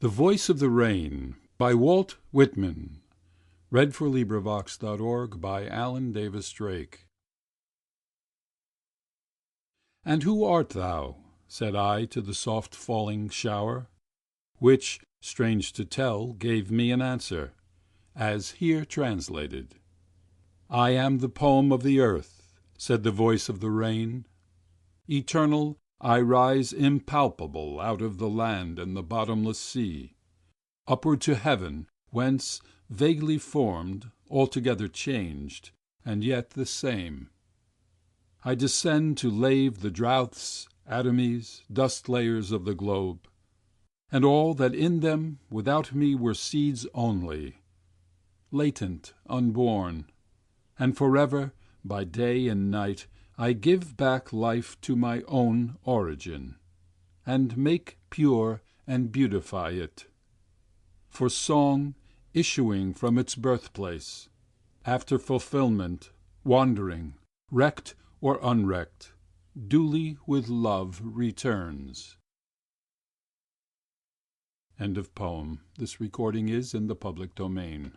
The Voice of the Rain by Walt Whitman. LibriVox.org by Alan Davis Drake. And who art thou? Said I to the soft falling shower, which, strange to tell, gave me an answer, as here translated. I am the poem of the earth, said the voice of the rain. Eternal, I rise impalpable out of the land and the bottomless sea, upward to heaven, whence, vaguely formed, altogether changed, and yet the same, I descend to lave the droughts, atomies, dust layers of the globe, and all that in them without me were seeds only, latent, unborn, and forever, by day and night, I give back life to my own origin, and make pure and beautify it. For song, issuing from its birthplace, after fulfilment, wandering, wrecked or unwrecked, duly with love returns. End of poem. This recording is in the public domain.